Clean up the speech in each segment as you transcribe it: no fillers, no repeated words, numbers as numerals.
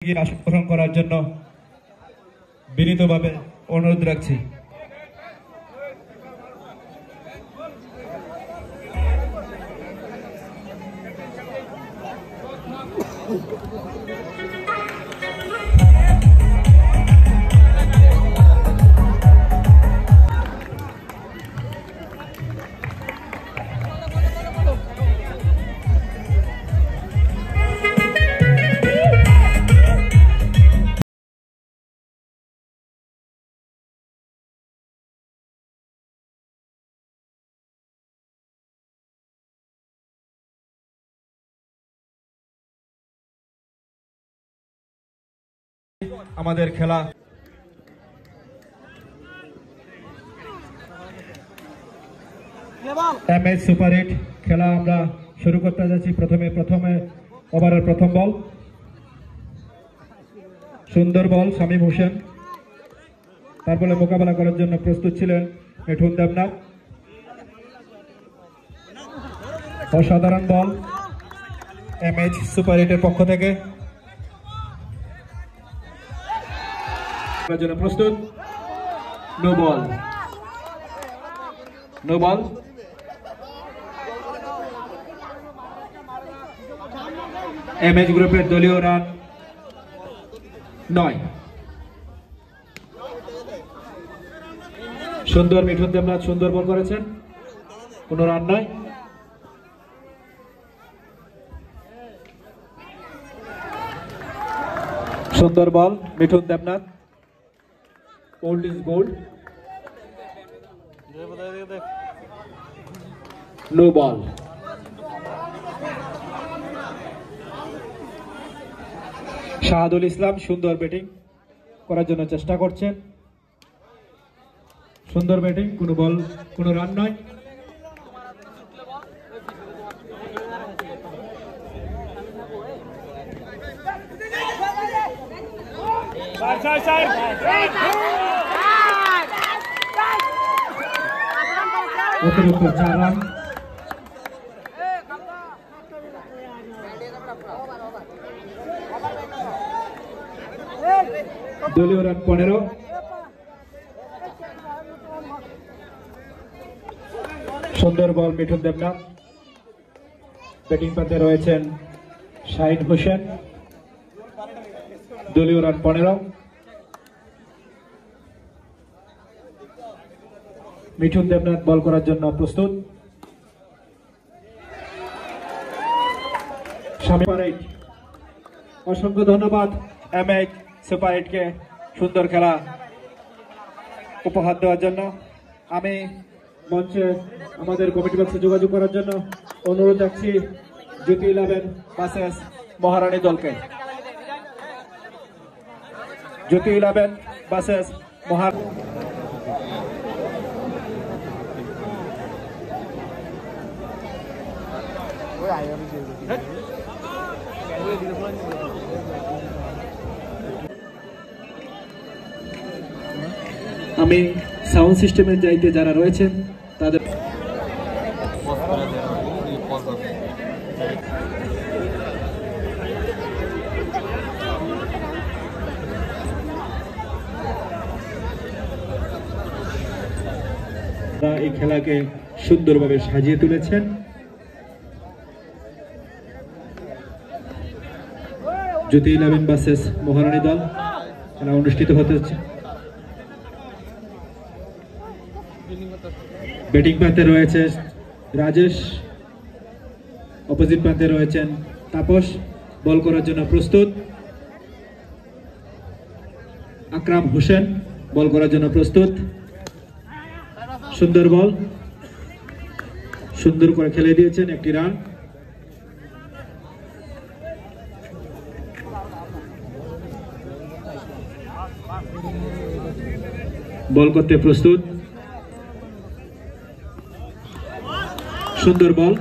অংশগ্রহণ করার জন্য বিনীতভাবে অনুরোধ রাখছি। আমাদের খেলা এমএস সুপার 8 খেলা আমরা শুরু করতে যাচ্ছি। প্রথমে ওভারের প্রথম বল, সুন্দর বল শামীম হোসেন। তারপরে মোকাবেলা করার জন্য প্রস্তুত ছিলেন মিঠুন দেবনাথ। অসাধারণ বল এমএস সুপার 8 এর পক্ষ থেকে। জন্য প্রস্তুত, নো বল এমএচ গ্রুপের দলীয় রান 9। সুন্দর মিঠুন দেবনাথ সুন্দর বল করেছেন, কোনো রান নয়। সুন্দর বল Mithun Debnath, old is gold, no ball। Shahadul ইসলাম সুন্দর ব্যাটিং করার জন্য চেষ্টা করছেন, সুন্দর ব্যাটিং, কোনো বল কোনো রান নয়। অতিরিক্ত 4 রান। দলীয় রান 15। সুন্দর বল মিঠুন দেবনাথ। ব্যাটিং পাতে রয়েছেন শাহিন হোসেন। দলীয় রান 15। মিঠুন দেবনাথ বল করার জন্য প্রস্তুত। অসংখ্য ধন্যবাদ এমএচ সুপার 8 কে সুন্দর খেলা উপহার দেওয়ার জন্য। আমি মঞ্চে আমাদের কমিটি বক্সে যোগাযোগ করার জন্য অনুরোধ রাখছি জ্যোতি 11 ভার্সেস মহারানী দলকে। জ্যোতি 11 ভার্সেস মহারানী। আমি সাউন্ড সিস্টেমের দায়িত্বে যারা রয়েছেন তাদের এই খেলাকে সুন্দরভাবে সাজিয়ে তুলেছেন। জ্যোতি 11 ভার্সেস মহারানী দল খেলা অনুষ্ঠিত হতে হচ্ছে। ব্যাটিং প্রান্তে রয়েছে রাজেশ, অপোজিট প্রান্তে রয়েছেন তাপস। বল করার জন্য প্রস্তুত আকরাম হোসেন, বল করার জন্য প্রস্তুত। সুন্দর বল, সুন্দর করে খেলে দিয়েছেন, একটি রান। বল করতে প্রস্তুত, সুন্দর বল,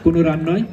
কোনো রান নয়।